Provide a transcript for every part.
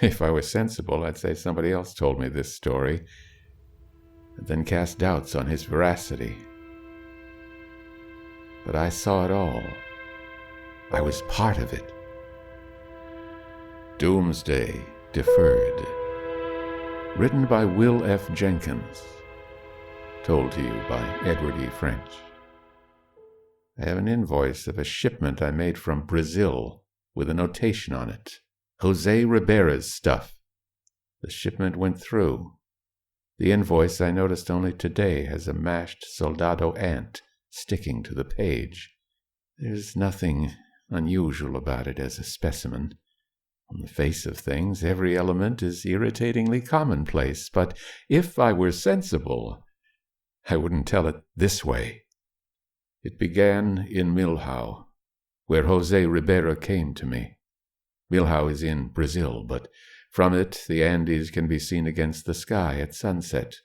If I were sensible, I'd say somebody else told me this story, and then cast doubts on his veracity. But I saw it all. I was part of it. Doomsday Deferred. Written by Will F. Jenkins. Told to you by Edward E. French. I have an invoice of a shipment I made from Brazil with a notation on it. Jose Ribera's stuff. The shipment went through. The invoice I noticed only today has a mashed soldado ant sticking to the page. There's nothing unusual about it as a specimen. On the face of things, every element is irritatingly commonplace, but if I were sensible, I wouldn't tell it this way. It began in Milhau, where Jose Ribera came to me. Milhau is in Brazil, but from it the Andes can be seen against the sky at sunset.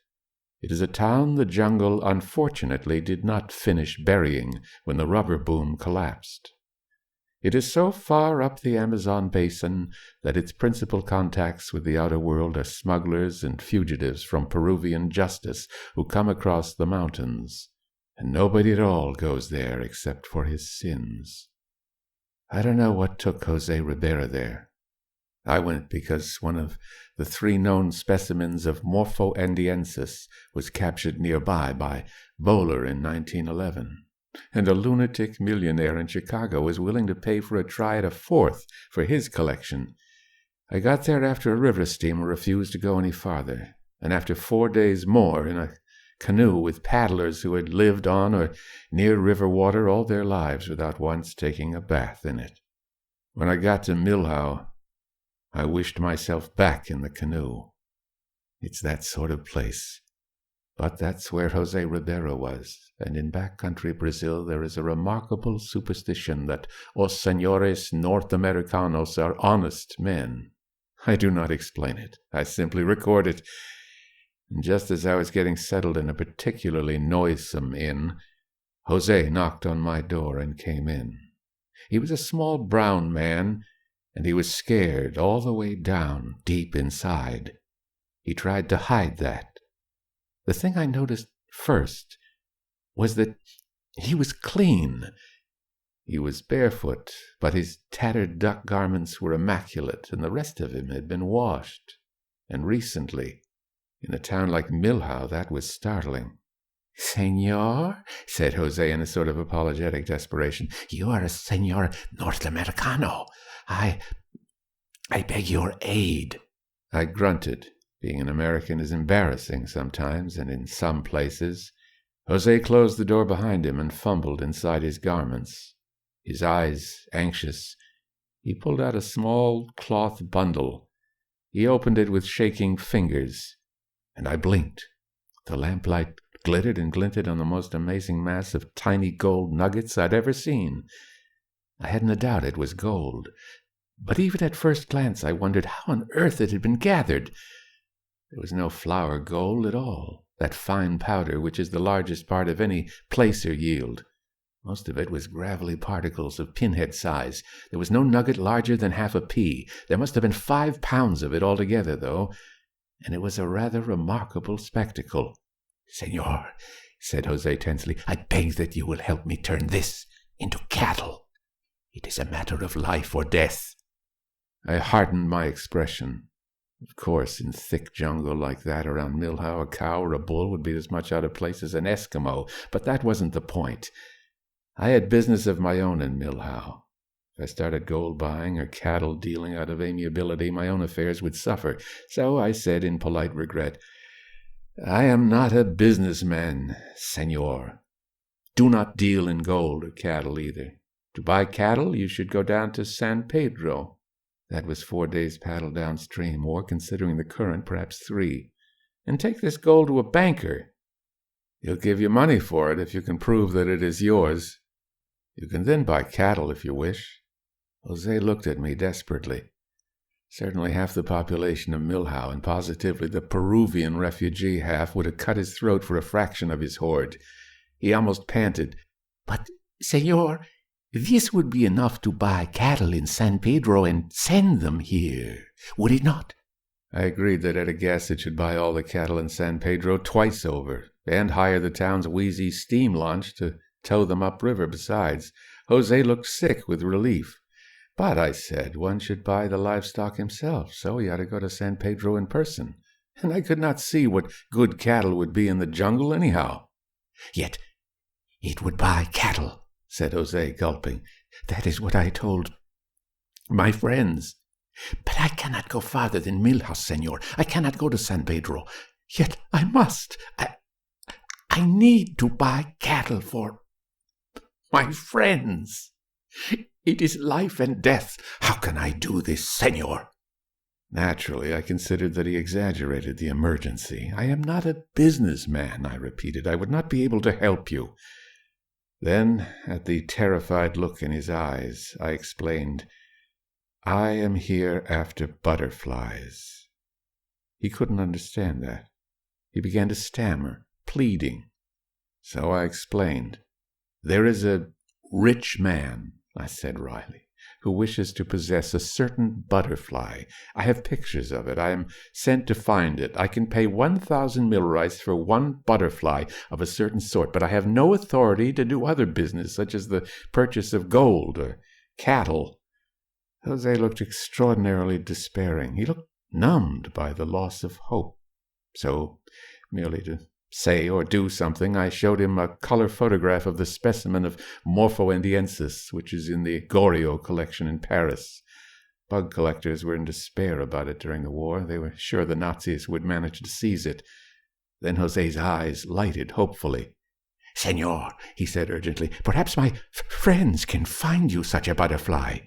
It is a town the jungle unfortunately did not finish burying when the rubber boom collapsed. It is so far up the Amazon basin that its principal contacts with the outer world are smugglers and fugitives from Peruvian justice who come across the mountains, and nobody at all goes there except for his sins. I don't know what took Jose Ribera there. I went because one of the 3 known specimens of Morpho andiensis was captured nearby by Bowler in 1911. And a lunatic millionaire in Chicago was willing to pay for a try at a 4th for his collection. I got there after a river steamer refused to go any farther, and after 4 days more in a canoe with paddlers who had lived on or near river water all their lives without once taking a bath in it. When I got to Milhau, I wished myself back in the canoe. It's that sort of place. But that's where Jose Ribera was, and in backcountry Brazil there is a remarkable superstition that os señores norte-americanos are honest men. I do not explain it. I simply record it. And just as I was getting settled in a particularly noisome inn, Jose knocked on my door and came in. He was a small brown man, and he was scared all the way down, deep inside. He tried to hide that. The thing I noticed first was that he was clean. He was barefoot, but his tattered duck garments were immaculate, and the rest of him had been washed. And recently, in a town like Milhau, that was startling. "Señor," said Jose in a sort of apologetic desperation, "you are a señor norteamericano. I beg your aid." I grunted. Being an American is embarrassing sometimes, and in some places. Jose closed the door behind him and fumbled inside his garments. His eyes anxious, he pulled out a small cloth bundle. He opened it with shaking fingers, and I blinked. The lamplight glittered and glinted on the most amazing mass of tiny gold nuggets I'd ever seen. I hadn't a doubt it was gold, but even at first glance I wondered how on earth it had been gathered. There was no flour gold at all, that fine powder which is the largest part of any placer yield. Most of it was gravelly particles of pinhead size. There was no nugget larger than half a pea. There must have been 5 pounds of it altogether, though, and it was a rather remarkable spectacle. "Señor," said Jose tensely, "I beg that you will help me turn this into cattle. It is a matter of life or death." I hardened my expression. Of course, in thick jungle like that around Milhau, a cow or a bull would be as much out of place as an Eskimo, but that wasn't the point. I had business of my own in Milhau. If I started gold buying or cattle dealing out of amiability, my own affairs would suffer. So I said in polite regret, "I am not a businessman, señor. Do not deal in gold or cattle either. To buy cattle, you should go down to San Pedro." That was 4 days' paddle downstream, or, considering the current, perhaps 3. "And take this gold to a banker. He'll give you money for it if you can prove that it is yours. You can then buy cattle if you wish." Jose looked at me desperately. Certainly half the population of Milhau, and positively the Peruvian refugee half, would have cut his throat for a fraction of his hoard. He almost panted, "But, señor, This would be enough to buy cattle in San Pedro and send them here, would it not? I agreed that at a guess it should buy all the cattle in San Pedro twice over, and hire the town's wheezy steam launch to tow them upriver besides. Jose looked sick with relief. But, I said, one should buy the livestock himself, so he ought to go to San Pedro in person. And I could not see what good cattle would be in the jungle anyhow. Yet it would buy cattle, said Jose, gulping. That is what I told my friends. But I cannot go farther than Milhouse, senor. I cannot go to San Pedro. Yet I must. I need to buy cattle for my friends. It is life and death. How can I do this, senor? Naturally, I considered that he exaggerated the emergency. I am not a businessman, I repeated. I would not be able to help you. Then, at the terrified look in his eyes, I explained, I am here after butterflies. He couldn't understand that. He began to stammer, pleading. So I explained. There is a rich man, I said wryly, who wishes to possess a certain butterfly. I have pictures of it. I am sent to find it. I can pay 1,000 milrice for one butterfly of a certain sort, but I have no authority to do other business, such as the purchase of gold or cattle. Jose looked extraordinarily despairing. He looked numbed by the loss of hope. So, merely to say or do something, I showed him a color photograph of the specimen of Morphoendiensis, which is in the Goriot collection in Paris. Bug collectors were in despair about it during the war. They were sure the Nazis would manage to seize it. Then Jose's eyes lighted hopefully. Senor, he said urgently, perhaps my friends can find you such a butterfly.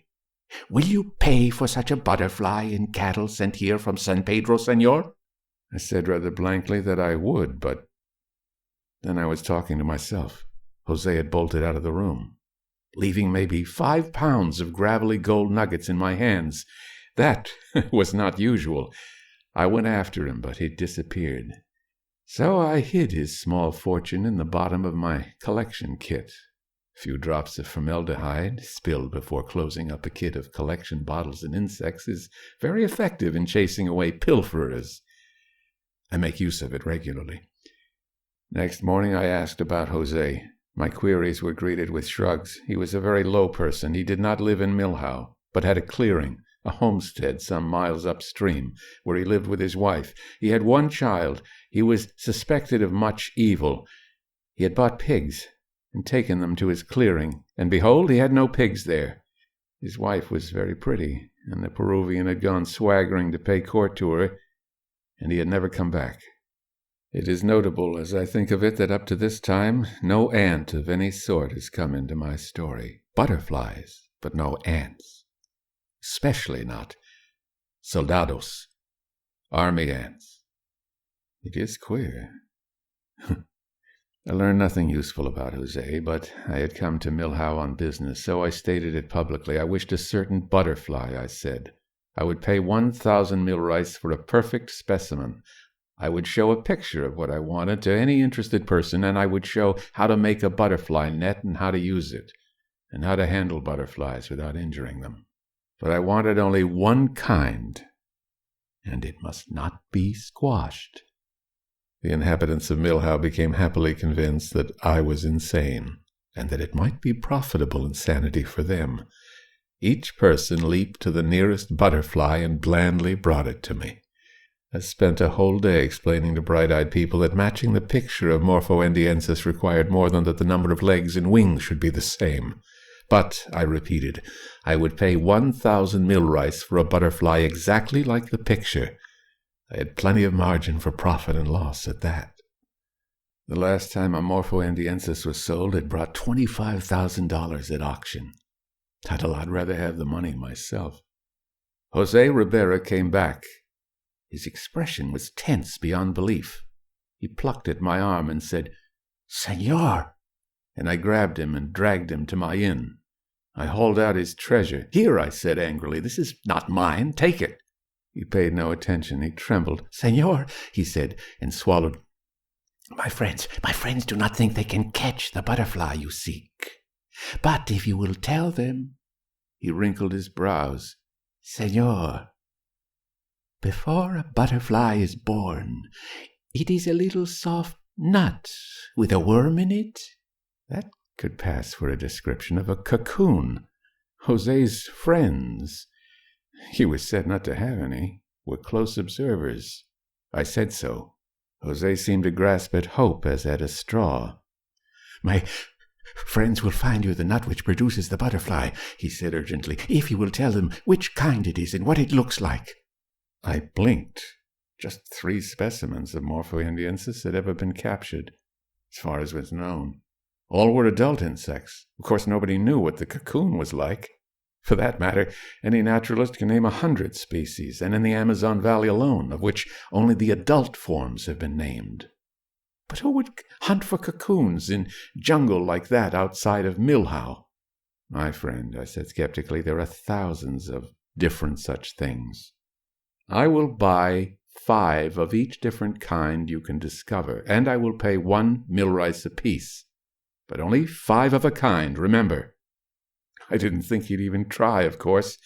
Will you pay for such a butterfly in cattle sent here from San Pedro, senor? I said rather blankly that I would, but then I was talking to myself. Jose had bolted out of the room, leaving maybe 5 pounds of gravelly gold nuggets in my hands. That was not usual. I went after him, but he'd disappeared. So I hid his small fortune in the bottom of my collection kit. A few drops of formaldehyde, spilled before closing up a kit of collection bottles and insects, is very effective in chasing away pilferers. I make use of it regularly. Next morning I asked about Jose. My queries were greeted with shrugs. He was a very low person. He did not live in Milhouse, but had a clearing, a homestead some miles upstream, where he lived with his wife. He had one child. He was suspected of much evil. He had bought pigs and taken them to his clearing, and behold, he had no pigs there. His wife was very pretty, and the Peruvian had gone swaggering to pay court to her, and he had never come back. It is notable, as I think of it, that up to this time no ant of any sort has come into my story. Butterflies, but no ants. Especially not soldados, army ants. It is queer. I learned nothing useful about Jose, but I had come to Milhouse on business, so I stated it publicly. I wished a certain butterfly, I said. I would pay 1,000 milrice for a perfect specimen. I would show a picture of what I wanted to any interested person, and I would show how to make a butterfly net and how to use it, and how to handle butterflies without injuring them. But I wanted only one kind, and it must not be squashed. The inhabitants of Milhouse became happily convinced that I was insane, and that it might be profitable insanity for them. Each person leaped to the nearest butterfly and blandly brought it to me. I spent a whole day explaining to bright-eyed people that matching the picture of Morphoendiensis required more than that the number of legs and wings should be the same. But, I repeated, I would pay 1,000 milrice for a butterfly exactly like the picture. I had plenty of margin for profit and loss at that. The last time a Morphoendiensis was sold, it brought $25,000 at auction. I'd a lot rather have the money myself. Jose Ribera came back. His expression was tense beyond belief. He plucked at my arm and said, "Senor!" And I grabbed him and dragged him to my inn. I hauled out his treasure. "Here," I said angrily, "this is not mine. Take it." He paid no attention. He trembled. "Senor," he said, and swallowed. My friends do not think they can catch the butterfly you seek. But if you will tell them," he wrinkled his brows, "Señor, before a butterfly is born, it is a little soft nut with a worm in it." That could pass for a description of a cocoon. José's friends, he was said not to have any, were close observers. I said so. José seemed to grasp at hope as at a straw. "My friends will find you the nut which produces the butterfly," he said urgently, "if you will tell them which kind it is and what it looks like." I blinked. Just 3 specimens of Morphoindiensis had ever been captured, as far as was known. All were adult insects. Of course, nobody knew what the cocoon was like. For that matter, any naturalist can name 100 species, and in the Amazon Valley alone, of which only the adult forms have been named. But who would hunt for cocoons in jungle like that outside of Milhouse? "My friend," I said skeptically, "there are thousands of different such things. I will buy 5 of each different kind you can discover, and I will pay 1 millrice apiece. But only 5 of a kind, remember." I didn't think he'd even try, of course.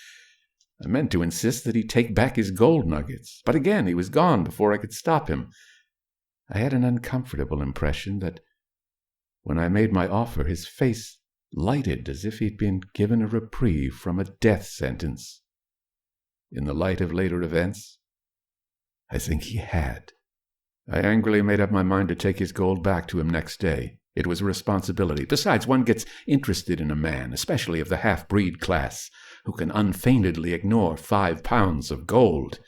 I meant to insist that he take back his gold nuggets, but again he was gone before I could stop him. I had an uncomfortable impression that when I made my offer, his face lighted as if he'd been given a reprieve from a death sentence. In the light of later events, I think he had. I angrily made up my mind to take his gold back to him next day. It was a responsibility. Besides, one gets interested in a man, especially of the half-breed class, who can unfeignedly ignore 5 pounds of gold.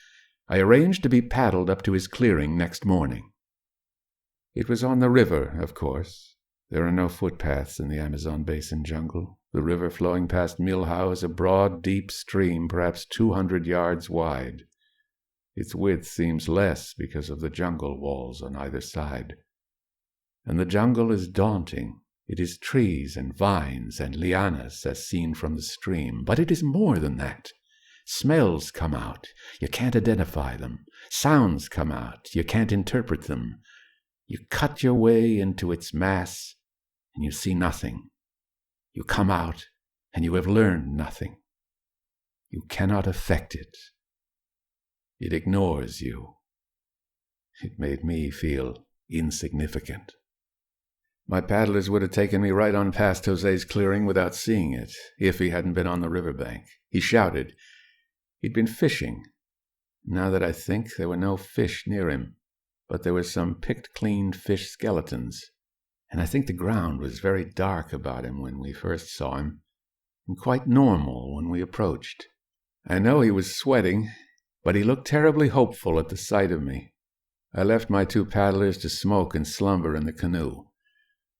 I arranged to be paddled up to his clearing next morning. It was on the river, of course. There are no footpaths in the Amazon basin jungle. The river flowing past Milhouse is a broad, deep stream, perhaps 200 yards wide. Its width seems less because of the jungle walls on either side. And the jungle is daunting. It is trees and vines and lianas as seen from the stream. But it is more than that. Smells come out. You can't identify them. Sounds come out. You can't interpret them. You cut your way into its mass, and you see nothing. You come out, and you have learned nothing. You cannot affect it. It ignores you. It made me feel insignificant. My paddlers would have taken me right on past José's clearing without seeing it, if he hadn't been on the riverbank. He shouted. He'd been fishing. Now that I think, there were no fish near him, but there were some picked-clean fish skeletons, and I think the ground was very dark about him when we first saw him, and quite normal when we approached. I know he was sweating, but he looked terribly hopeful at the sight of me. I left my 2 paddlers to smoke and slumber in the canoe.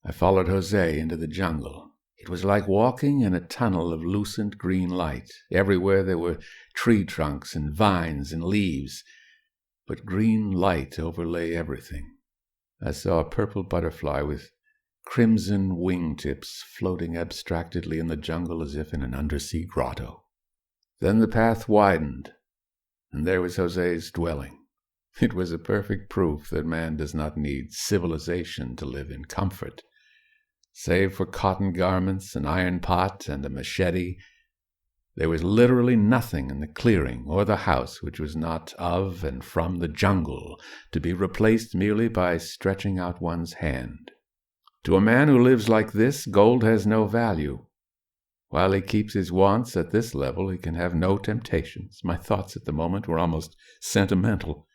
I followed José into the jungle. It was like walking in a tunnel of lucent green light. Everywhere there were tree trunks and vines and leaves, but green light overlay everything. I saw a purple butterfly with crimson wingtips floating abstractedly in the jungle as if in an undersea grotto. Then the path widened, and there was José's dwelling. It was a perfect proof that man does not need civilization to live in comfort. Save for cotton garments, an iron pot, and a machete, there was literally nothing in the clearing or the house which was not of and from the jungle, to be replaced merely by stretching out one's hand. To a man who lives like this, gold has no value. While he keeps his wants at this level, he can have no temptations. My thoughts at the moment were almost sentimental.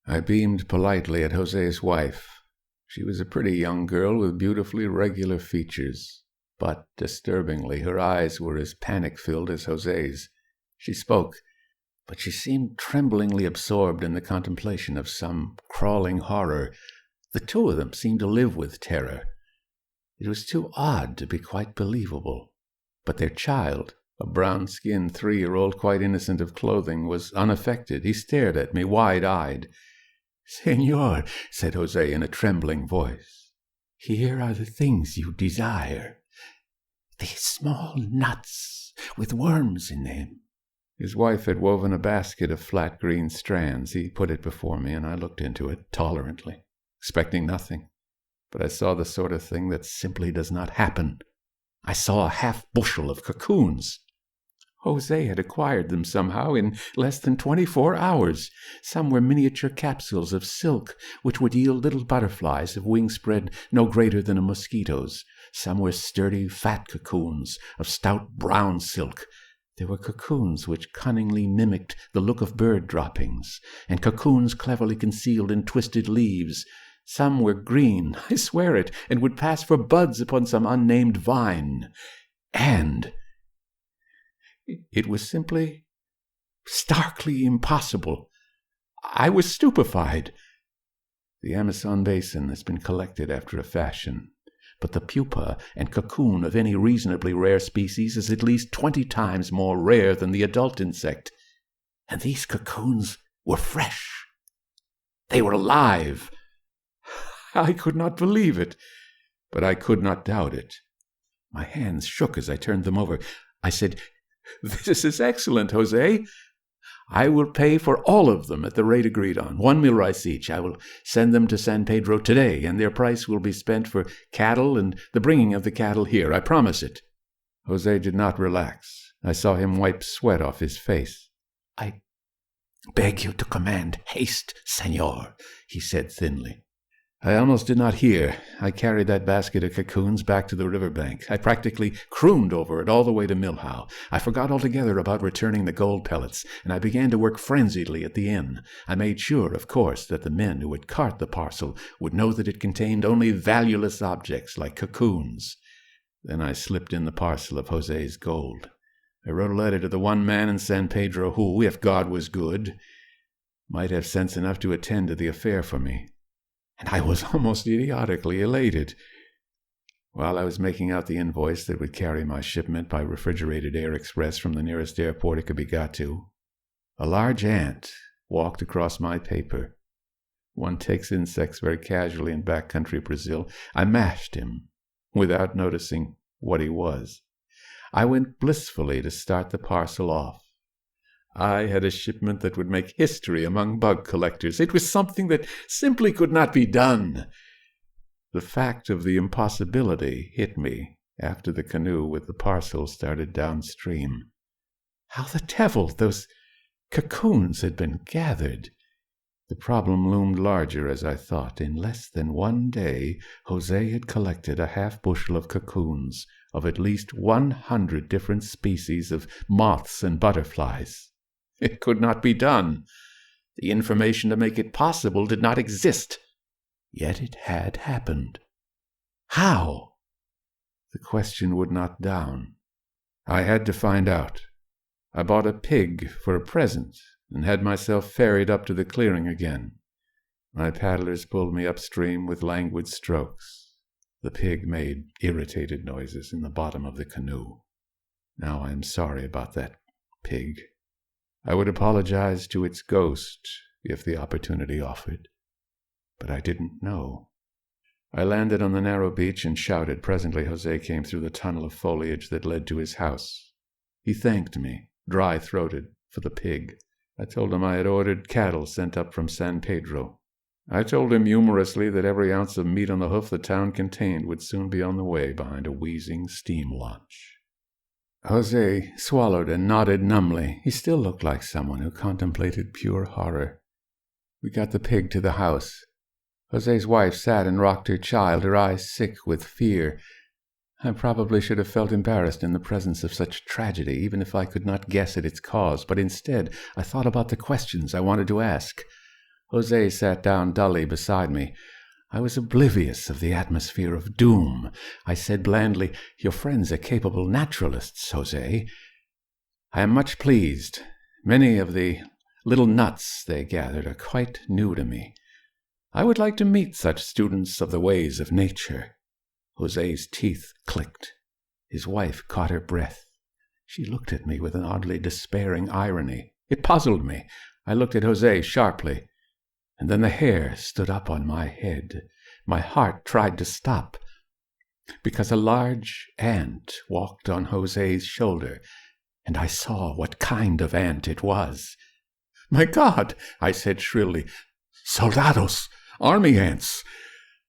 I beamed politely at José's wife. She was a pretty young girl with beautifully regular features, but, disturbingly, her eyes were as panic-filled as José's. She spoke, but she seemed tremblingly absorbed in the contemplation of some crawling horror. The 2 of them seemed to live with terror. It was too odd to be quite believable. But their child, a brown-skinned 3-year-old quite innocent of clothing, was unaffected. He stared at me, wide-eyed. "Señor," said José in a trembling voice, "here are the things you desire. These small nuts with worms in them." His wife had woven a basket of flat green strands. He put it before me, and I looked into it tolerantly, expecting nothing. But I saw the sort of thing that simply does not happen. I saw a half-bushel of cocoons. Jose had acquired them somehow in less than 24 hours. Some were miniature capsules of silk, which would yield little butterflies of wing spread no greater than a mosquito's. Some were sturdy, fat cocoons of stout brown silk. There were cocoons which cunningly mimicked the look of bird droppings, and cocoons cleverly concealed in twisted leaves. Some were green, I swear it, and would pass for buds upon some unnamed vine. And it was simply starkly impossible. I was stupefied. The Amazon basin has been collected after a fashion, but the pupa and cocoon of any reasonably rare species is at least 20 times more rare than the adult insect. And these cocoons were fresh. They were alive. I could not believe it, but I could not doubt it. My hands shook as I turned them over. I said, "This is excellent, Jose. I will pay for all of them at the rate agreed on, 1 milrice each. I will send them to San Pedro today, and their price will be spent for cattle and the bringing of the cattle here. I promise it." Jose did not relax. I saw him wipe sweat off his face. "I beg you to command haste, senor," he said thinly. I almost did not hear. I carried that basket of cocoons back to the riverbank. I practically crooned over it all the way to Milhouse. I forgot altogether about returning the gold pellets, and I began to work frenziedly at the inn. I made sure, of course, that the men who would cart the parcel would know that it contained only valueless objects like cocoons. Then I slipped in the parcel of Jose's gold. I wrote a letter to the one man in San Pedro who, if God was good, might have sense enough to attend to the affair for me. And I was almost idiotically elated. While I was making out the invoice that would carry my shipment by refrigerated air express from the nearest airport it could be got to, a large ant walked across my paper. One takes insects very casually in backcountry Brazil. I mashed him without noticing what he was. I went blissfully to start the parcel off. I had a shipment that would make history among bug collectors. It was something that simply could not be done. The fact of the impossibility hit me after the canoe with the parcel started downstream. How the devil those cocoons had been gathered! The problem loomed larger as I thought. In less than 1 day, Jose had collected a half-bushel of cocoons of at least 100 different species of moths and butterflies. It could not be done. The information to make it possible did not exist. Yet it had happened. How? The question would not down. I had to find out. I bought a pig for a present and had myself ferried up to the clearing again. My paddlers pulled me upstream with languid strokes. The pig made irritated noises in the bottom of the canoe. Now I am sorry about that pig. I would apologize to its ghost if the opportunity offered. But I didn't know. I landed on the narrow beach and shouted. Presently Jose came through the tunnel of foliage that led to his house. He thanked me, dry-throated, for the pig. I told him I had ordered cattle sent up from San Pedro. I told him humorously that every ounce of meat on the hoof the town contained would soon be on the way behind a wheezing steam launch. Jose swallowed and nodded numbly. He still looked like someone who contemplated pure horror. We got the pig to the house. Jose's wife sat and rocked her child, her eyes sick with fear. I probably should have felt embarrassed in the presence of such tragedy, even if I could not guess at its cause, but instead I thought about the questions I wanted to ask. Jose sat down dully beside me. I was oblivious of the atmosphere of doom. I said blandly, "Your friends are capable naturalists, Jose. I am much pleased. Many of the little nuts they gathered are quite new to me. I would like to meet such students of the ways of nature." Jose's teeth clicked. His wife caught her breath. She looked at me with an oddly despairing irony. It puzzled me. I looked at Jose sharply. And then the hair stood up on my head. My heart tried to stop, because a large ant walked on Jose's shoulder, and I saw what kind of ant it was. "My God!" I said shrilly. "Soldados! Army ants!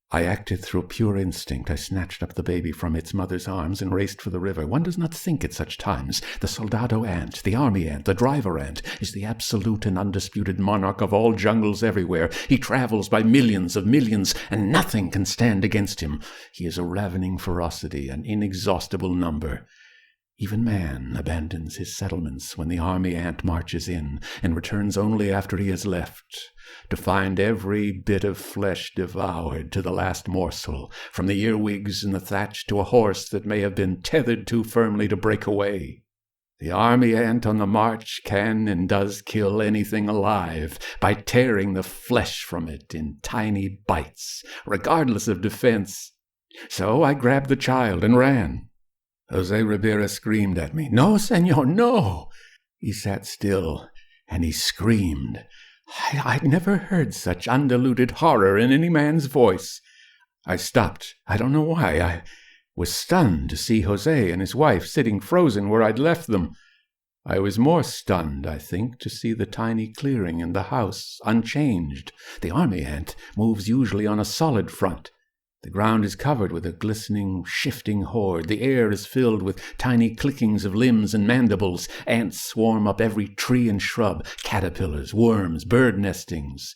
I acted through pure instinct. I snatched up the baby from its mother's arms and raced for the river. One does not think at such times. The soldado ant, the army ant, the driver ant is the absolute and undisputed monarch of all jungles everywhere. He travels by millions of millions, and nothing can stand against him. He is a ravening ferocity, an inexhaustible number. Even man abandons his settlements when the army ant marches in, and returns only after he has left, to find every bit of flesh devoured to the last morsel, from the earwigs in the thatch to a horse that may have been tethered too firmly to break away. The army ant on the march can and does kill anything alive by tearing the flesh from it in tiny bites, regardless of defense. So I grabbed the child and ran. José Ribera screamed at me. "No, senor, no!" He sat still, and he screamed. I'd never heard such undiluted horror in any man's voice. I stopped. I don't know why. I was stunned to see José and his wife sitting frozen where I'd left them. I was more stunned, I think, to see the tiny clearing in the house unchanged. The army ant moves usually on a solid front. The ground is covered with a glistening, shifting horde. The air is filled with tiny clickings of limbs and mandibles. Ants swarm up every tree and shrub. Caterpillars, worms, bird nestings.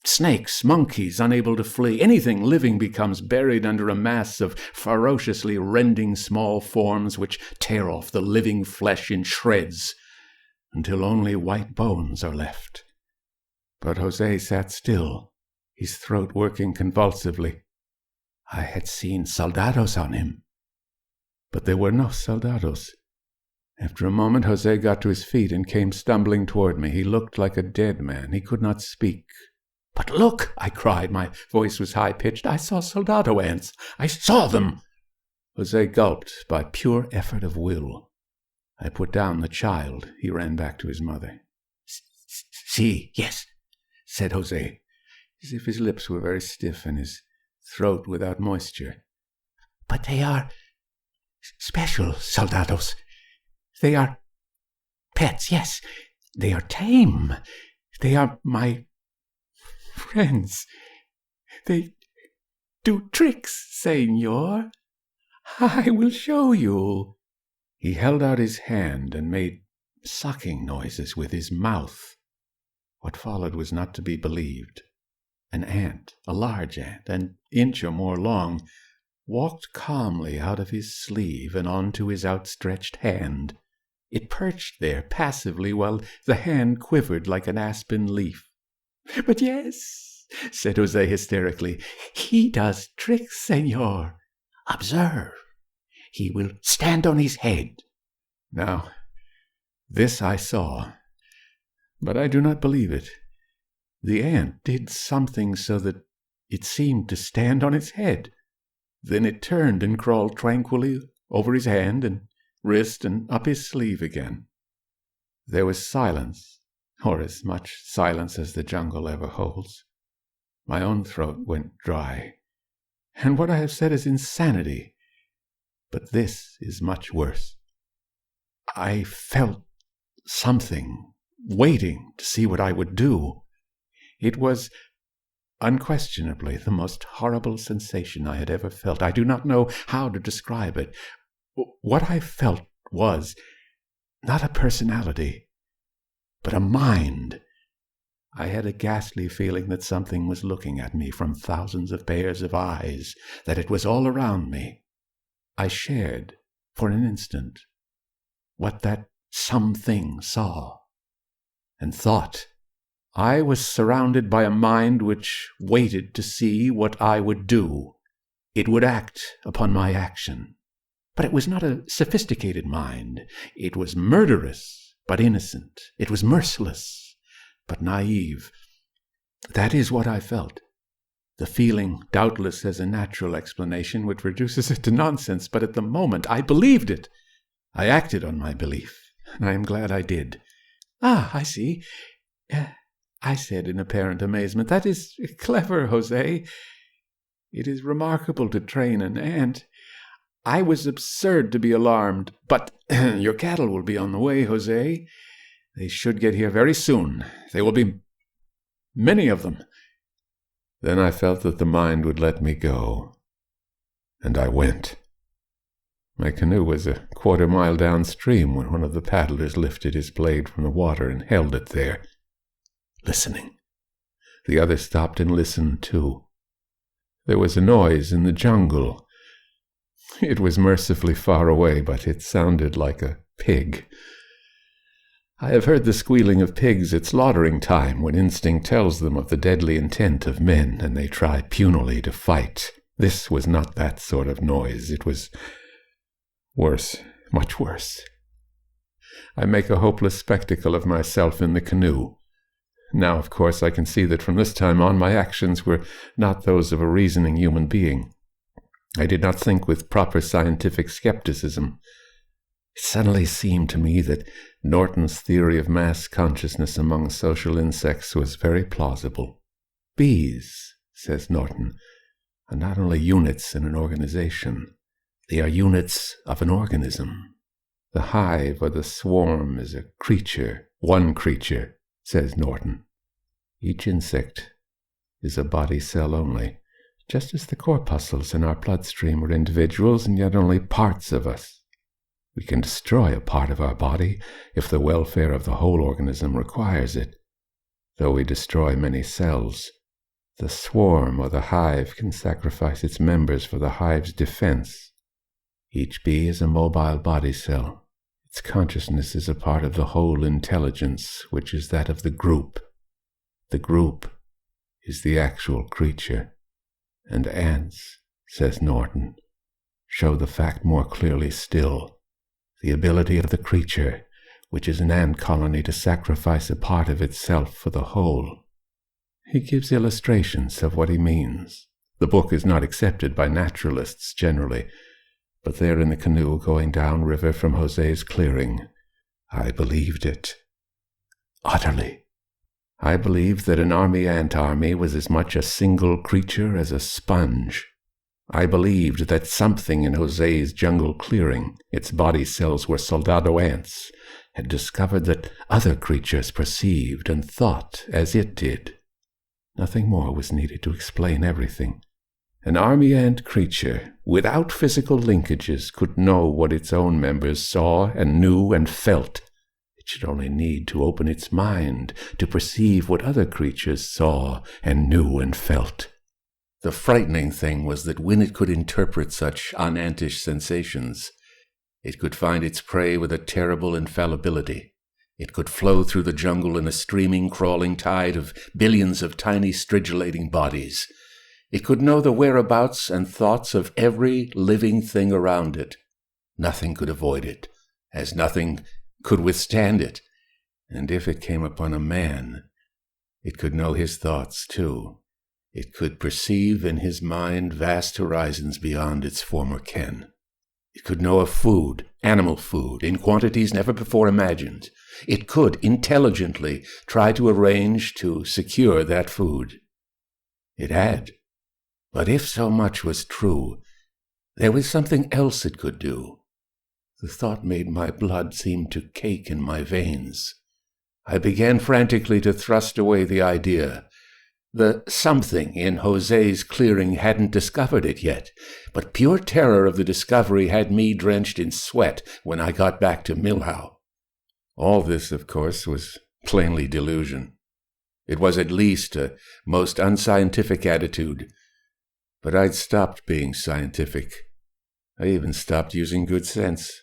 Snakes, monkeys unable to flee. Anything living becomes buried under a mass of ferociously rending small forms which tear off the living flesh in shreds until only white bones are left. But José sat still, his throat working convulsively. I had seen soldados on him, but there were no soldados. After a moment, José got to his feet and came stumbling toward me. He looked like a dead man. He could not speak. "But look!" I cried. My voice was high-pitched. "I saw soldado ants. I saw them!" José gulped by pure effort of will. I put down the child. He ran back to his mother. "See, yes," said José, as if his lips were very stiff and his throat without moisture. "But they are special soldados. They are pets, yes. They are tame. They are my friends. They do tricks, senor. I will show you." He held out his hand and made sucking noises with his mouth. What followed was not to be believed. An ant, a large ant, an inch or more long, walked calmly out of his sleeve and onto his outstretched hand. It perched there passively while the hand quivered like an aspen leaf. "But yes," said José hysterically, "he does tricks, senor. Observe. He will stand on his head." Now, this I saw, but I do not believe it. The ant did something so that it seemed to stand on its head. Then it turned and crawled tranquilly over his hand and wrist and up his sleeve again. There was silence, or as much silence as the jungle ever holds. My own throat went dry. And what I have said is insanity. But this is much worse. I felt something, waiting to see what I would do. It was unquestionably the most horrible sensation I had ever felt. I do not know how to describe it. What I felt was not a personality, but a mind. I had a ghastly feeling that something was looking at me from thousands of pairs of eyes, that it was all around me. I shared, for an instant, what that something saw and thought. I was surrounded by a mind which waited to see what I would do. It would act upon my action. But it was not a sophisticated mind. It was murderous, but innocent. It was merciless, but naive. That is what I felt. The feeling doubtless has a natural explanation which reduces it to nonsense, but at the moment I believed it. I acted on my belief, and I am glad I did. "Ah, I see," I said in apparent amazement. "That is clever, José. It is remarkable to train an ant. I was absurd to be alarmed. But your cattle will be on the way, José. They should get here very soon. There will be many of them." Then I felt that the mind would let me go, and I went. My canoe was a quarter-mile downstream when one of the paddlers lifted his blade from the water and held it there, listening. The other stopped and listened, too. There was a noise in the jungle. It was mercifully far away, but it sounded like a pig. I have heard the squealing of pigs at slaughtering time, when instinct tells them of the deadly intent of men, and they try punily to fight. This was not that sort of noise. It was worse, much worse. I make a hopeless spectacle of myself in the canoe. Now, of course, I can see that from this time on my actions were not those of a reasoning human being. I did not think with proper scientific skepticism. It suddenly seemed to me that Norton's theory of mass consciousness among social insects was very plausible. Bees, says Norton, are not only units in an organization. They are units of an organism. The hive or the swarm is a creature, one creature, says Norton. Each insect is a body cell only, just as the corpuscles in our bloodstream are individuals and yet only parts of us. We can destroy a part of our body if the welfare of the whole organism requires it. Though we destroy many cells, the swarm or the hive can sacrifice its members for the hive's defense. Each bee is a mobile body cell. Its consciousness is a part of the whole intelligence, which is that of the group. The group is the actual creature. And ants, says Norton, show the fact more clearly still. The ability of the creature, which is an ant colony, to sacrifice a part of itself for the whole. He gives illustrations of what he means. The book is not accepted by naturalists generally, but there in the canoe going down river from Jose's clearing, I believed it. Utterly. I believed that an ant army was as much a single creature as a sponge. I believed that something in Jose's jungle clearing, its body cells were soldado ants, had discovered that other creatures perceived and thought as it did. Nothing more was needed to explain everything. An army ant creature, without physical linkages, could know what its own members saw and knew and felt. It should only need to open its mind to perceive what other creatures saw and knew and felt. The frightening thing was that when it could interpret such unantish sensations, it could find its prey with a terrible infallibility. It could flow through the jungle in a streaming, crawling tide of billions of tiny, stridulating bodies. It could know the whereabouts and thoughts of every living thing around it. Nothing could avoid it, as nothing could withstand it. And if it came upon a man, it could know his thoughts too. It could perceive in his mind vast horizons beyond its former ken. It could know of food, animal food, in quantities never before imagined. It could intelligently try to arrange to secure that food. It had. But if so much was true, there was something else it could do. The thought made my blood seem to cake in my veins. I began frantically to thrust away the idea. The something in Jose's clearing hadn't discovered it yet, but pure terror of the discovery had me drenched in sweat when I got back to Milhau. All this, of course, was plainly delusion. It was at least a most unscientific attitude. But I'd stopped being scientific. I even stopped using good sense.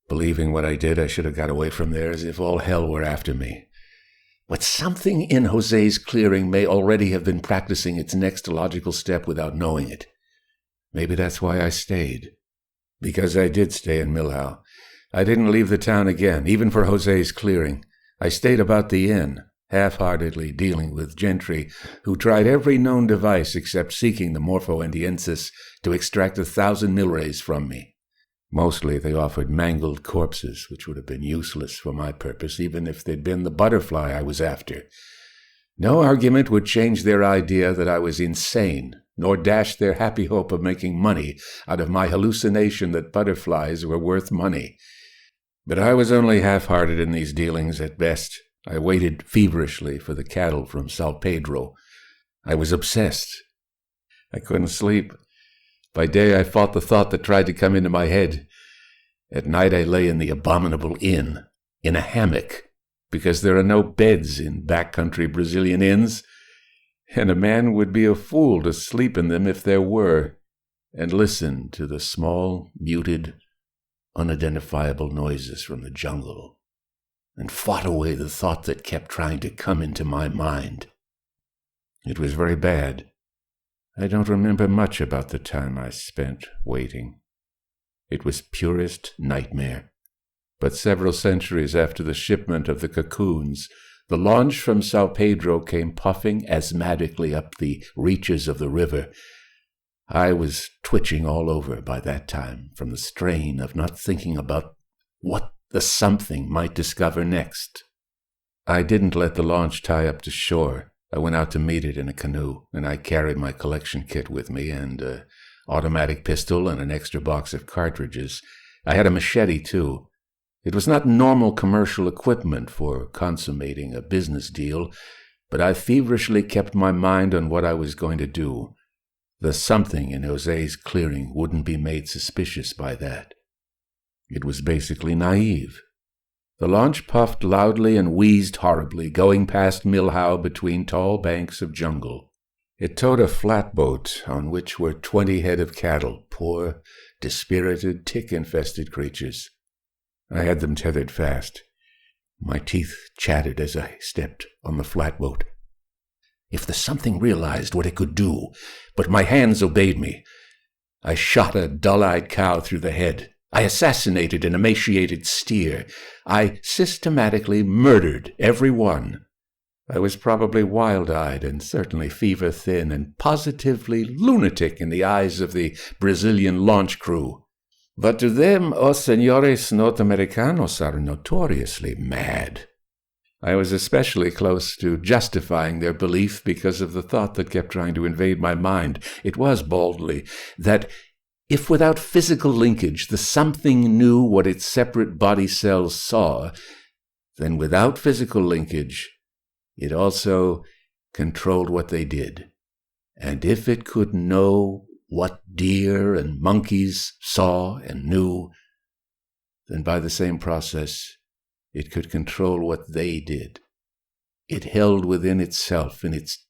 Believing what I did, I should have got away from there as if all hell were after me. But something in Jose's clearing may already have been practicing its next logical step without knowing it. Maybe that's why I stayed. Because I did stay in Milhau. I didn't leave the town again, even for Jose's clearing. I stayed about the inn, half-heartedly dealing with gentry who tried every known device except seeking the morpho-endiensis to extract 1,000 milrays from me. Mostly they offered mangled corpses, which would have been useless for my purpose, even if they'd been the butterfly I was after. No argument would change their idea that I was insane, nor dash their happy hope of making money out of my hallucination that butterflies were worth money. But I was only half-hearted in these dealings at best. I waited feverishly for the cattle from Sao Pedro. I was obsessed. I couldn't sleep. By day I fought the thought that tried to come into my head. At night I lay in the abominable inn, in a hammock, because there are no beds in backcountry Brazilian inns, and a man would be a fool to sleep in them if there were, and listen to the small, muted, unidentifiable noises from the jungle, and fought away the thought that kept trying to come into my mind. It was very bad. I don't remember much about the time I spent waiting. It was purest nightmare. But several centuries after the shipment of the cocoons, the launch from Sao Pedro came puffing asthmatically up the reaches of the river. I was twitching all over by that time from the strain of not thinking about what the something might discover next. I didn't let the launch tie up to shore. I went out to meet it in a canoe, and I carried my collection kit with me and an automatic pistol and an extra box of cartridges. I had a machete, too. It was not normal commercial equipment for consummating a business deal, but I feverishly kept my mind on what I was going to do. The something in Jose's clearing wouldn't be made suspicious by that. It was basically naive. The launch puffed loudly and wheezed horribly, going past Milhau between tall banks of jungle. It towed a flatboat on which were 20 head of cattle, poor, dispirited, tick-infested creatures. I had them tethered fast. My teeth chattered as I stepped on the flatboat. If the something realized what it could do, but my hands obeyed me, I shot a dull-eyed cow through the head. I assassinated an emaciated steer. I systematically murdered every one. I was probably wild-eyed and certainly fever-thin and positively lunatic in the eyes of the Brazilian launch crew. But to them, os señores norteamericanos are notoriously mad. I was especially close to justifying their belief because of the thought that kept trying to invade my mind. It was, baldly, that if without physical linkage the something knew what its separate body cells saw, then without physical linkage it also controlled what they did. And if it could know what deer and monkeys saw and knew, then by the same process it could control what they did. It held within itself, in its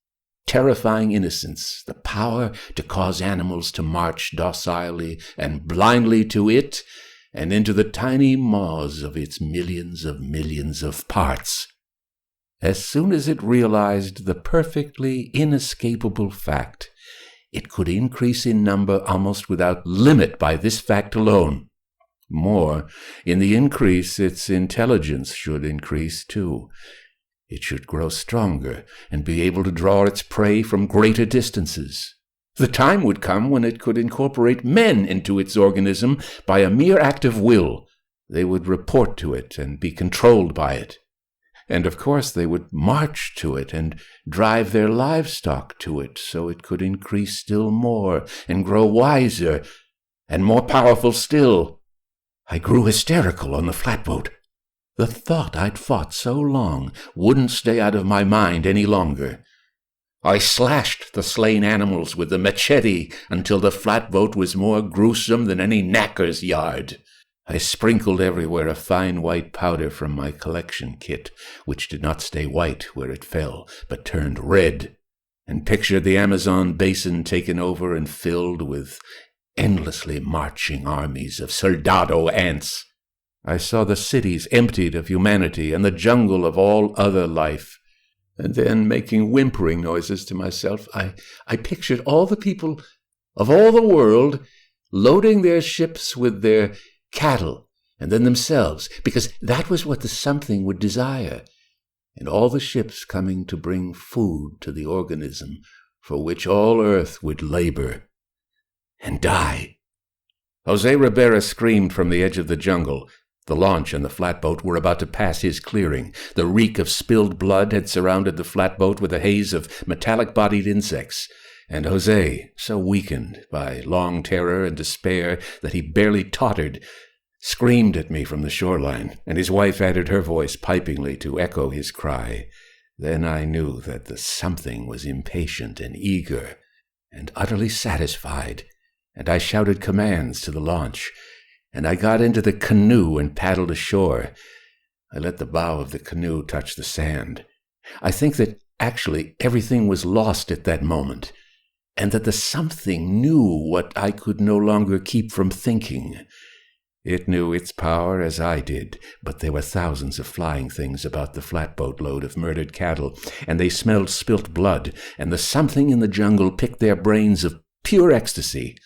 terrifying innocence, the power to cause animals to march docilely and blindly to it and into the tiny maws of its millions of parts. As soon as it realized the perfectly inescapable fact, it could increase in number almost without limit by this fact alone. More, in the increase, its intelligence should increase too. It should grow stronger and be able to draw its prey from greater distances. The time would come when it could incorporate men into its organism by a mere act of will. They would report to it and be controlled by it. And of course they would march to it and drive their livestock to it so it could increase still more and grow wiser and more powerful still. I grew hysterical on the flatboat. The thought I'd fought so long wouldn't stay out of my mind any longer. I slashed the slain animals with the machete until the flatboat was more gruesome than any knacker's yard. I sprinkled everywhere a fine white powder from my collection kit, which did not stay white where it fell, but turned red, and pictured the Amazon basin taken over and filled with endlessly marching armies of soldado ants. I saw the cities emptied of humanity and the jungle of all other life. And then, making whimpering noises to myself, I pictured all the people of all the world loading their ships with their cattle, and then themselves, because that was what the something would desire, and all the ships coming to bring food to the organism for which all earth would labor and die. Jose Ribera screamed from the edge of the jungle. The launch and the flatboat were about to pass his clearing. The reek of spilled blood had surrounded the flatboat with a haze of metallic-bodied insects, and Jose, so weakened by long terror and despair that he barely tottered, screamed at me from the shoreline, and his wife added her voice pipingly to echo his cry. Then I knew that the something was impatient and eager and utterly satisfied, and I shouted commands to the launch, and I got into the canoe and paddled ashore. I let the bow of the canoe touch the sand. I think that actually everything was lost at that moment, and that the something knew what I could no longer keep from thinking. It knew its power as I did, but there were thousands of flying things about the flatboat load of murdered cattle, and they smelled spilt blood, and the something in the jungle picked their brains of pure ecstasy.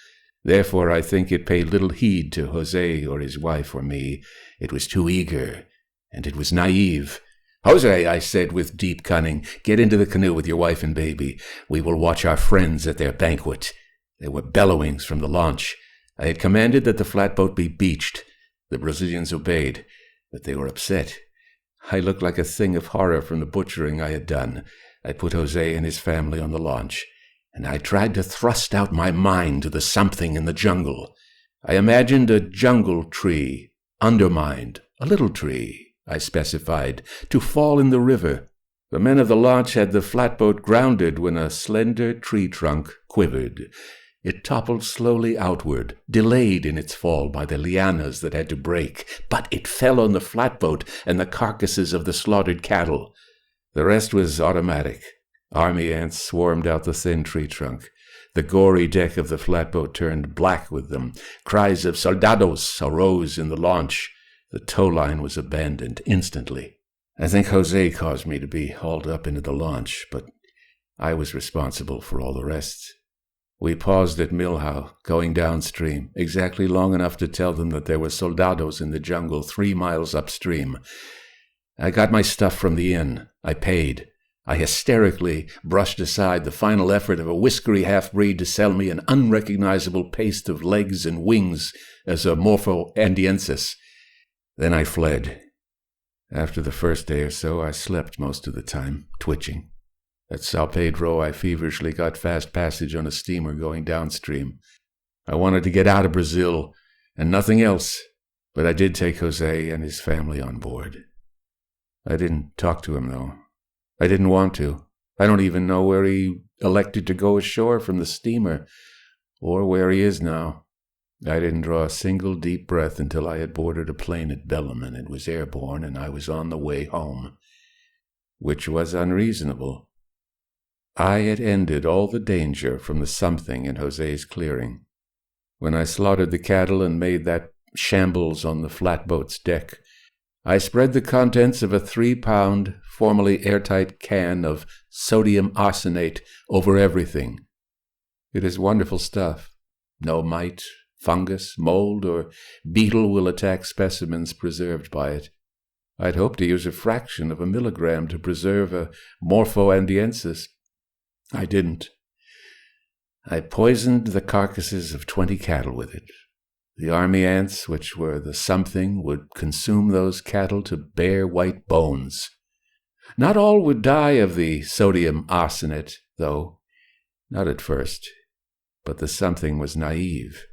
Therefore I think it paid little heed to Jose or his wife or me. It was too eager, and it was naive. "Jose," I said with deep cunning, "get into the canoe with your wife and baby. We will watch our friends at their banquet." There were bellowings from the launch. I had commanded that the flatboat be beached. The Brazilians obeyed, but they were upset. I looked like a thing of horror from the butchering I had done. I put Jose and his family on the launch, and I tried to thrust out my mind to the something in the jungle. I imagined a jungle tree, undermined, a little tree, I specified, to fall in the river. The men of the launch had the flatboat grounded when a slender tree trunk quivered. It toppled slowly outward, delayed in its fall by the lianas that had to break, but it fell on the flatboat and the carcasses of the slaughtered cattle. The rest was automatic. Army ants swarmed out the thin tree trunk. The gory deck of the flatboat turned black with them. Cries of "Soldados" arose in the launch. The tow line was abandoned instantly. I think Jose caused me to be hauled up into the launch, but I was responsible for all the rest. We paused at Milhau, going downstream, exactly long enough to tell them that there were soldados in the jungle 3 miles upstream. I got my stuff from the inn. I paid. I hysterically brushed aside the final effort of a whiskery half-breed to sell me an unrecognizable paste of legs and wings as a morpho andiensis. Then I fled. After the first day or so, I slept most of the time, twitching. At Sao Pedro, I feverishly got fast passage on a steamer going downstream. I wanted to get out of Brazil, and nothing else, but I did take Jose and his family on board. I didn't talk to him, though. I didn't want to. I don't even know where he elected to go ashore from the steamer, or where he is now. I didn't draw a single deep breath until I had boarded a plane at Belém, and it was airborne, and I was on the way home, which was unreasonable. I had ended all the danger from the something in Jose's clearing. When I slaughtered the cattle and made that shambles on the flatboat's deck, I spread the contents of a 3-pound, formerly airtight can of sodium arsenate over everything. It is wonderful stuff. No mite, fungus, mold, or beetle will attack specimens preserved by it. I'd hoped to use a fraction of a milligram to preserve a morpho andiensis. I didn't. I poisoned the carcasses of 20 cattle with it. The army ants, which were the something, would consume those cattle to bare white bones. Not all would die of the sodium arsenate, though. Not at first. But the something was naive.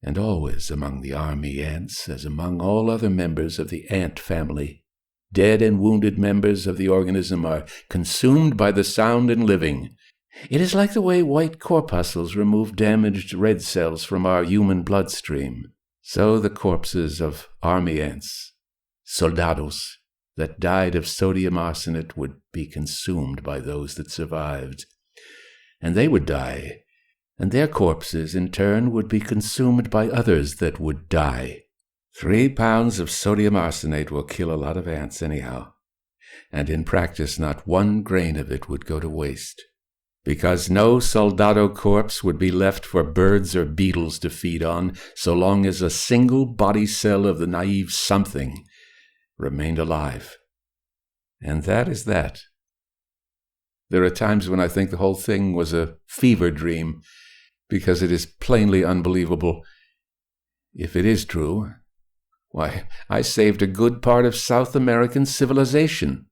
And always among the army ants, as among all other members of the ant family, dead and wounded members of the organism are consumed by the sound and living. It is like the way white corpuscles remove damaged red cells from our human bloodstream. So the corpses of army ants, soldados, that died of sodium arsenate would be consumed by those that survived. And they would die, and their corpses in turn would be consumed by others that would die. 3 pounds of sodium arsenate will kill a lot of ants anyhow, and in practice not 1 grain of it would go to waste, because no soldado corpse would be left for birds or beetles to feed on so long as a single body cell of the naive something remained alive. And that is that. There are times when I think the whole thing was a fever dream, because it is plainly unbelievable. If it is true, why, I saved a good part of South American civilization.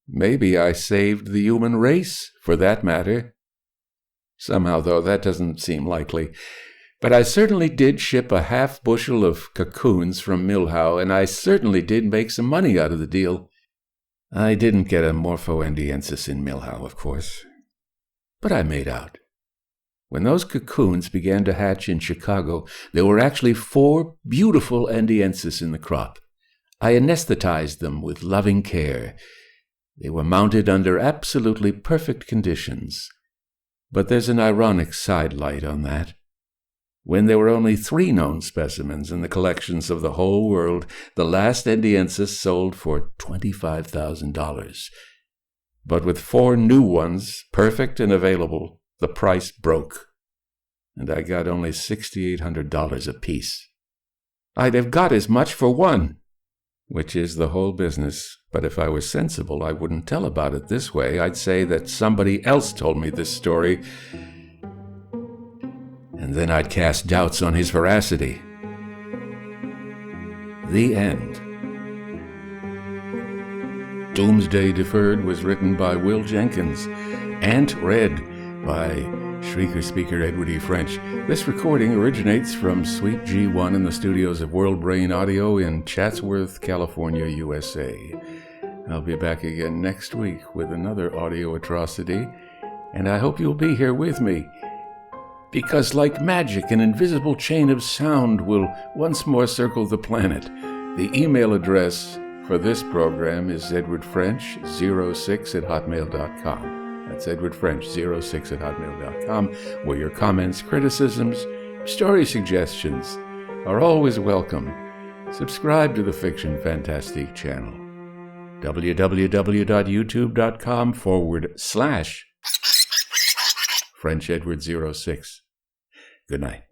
Maybe I saved the human race, for that matter. Somehow, though, that doesn't seem likely. But I certainly did ship a half-bushel of cocoons from Milhau, and I certainly did make some money out of the deal. I didn't get a morphoendiensis in Milhouse, of course, but I made out. When those cocoons began to hatch in Chicago, there were actually 4 beautiful endiensis in the crop. I anesthetized them with loving care. They were mounted under absolutely perfect conditions. But there's an ironic sidelight on that. When there were only 3 known specimens in the collections of the whole world, the last endiensis sold for $25,000. But with 4 new ones, perfect and available, the price broke, and I got only $6,800 apiece. I'd have got as much for one, which is the whole business. But if I was sensible, I wouldn't tell about it this way. I'd say that somebody else told me this story, and then I'd cast doubts on his veracity. The end. Doomsday Deferred was written by Will Jenkins and read by Shrieker Speaker Edward E. French. This recording originates from Suite G1 in the studios of World Brain Audio in Chatsworth, California, USA. I'll be back again next week with another audio atrocity, and I hope you'll be here with me, because like magic, an invisible chain of sound will once more circle the planet. The email address for this program is edwardfrench06@hotmail.com. That's edwardfrench06@hotmail.com, where your comments, criticisms, story suggestions are always welcome. Subscribe to the Fiction Fantastique channel. www.youtube.com/FrenchEdward06. Good night.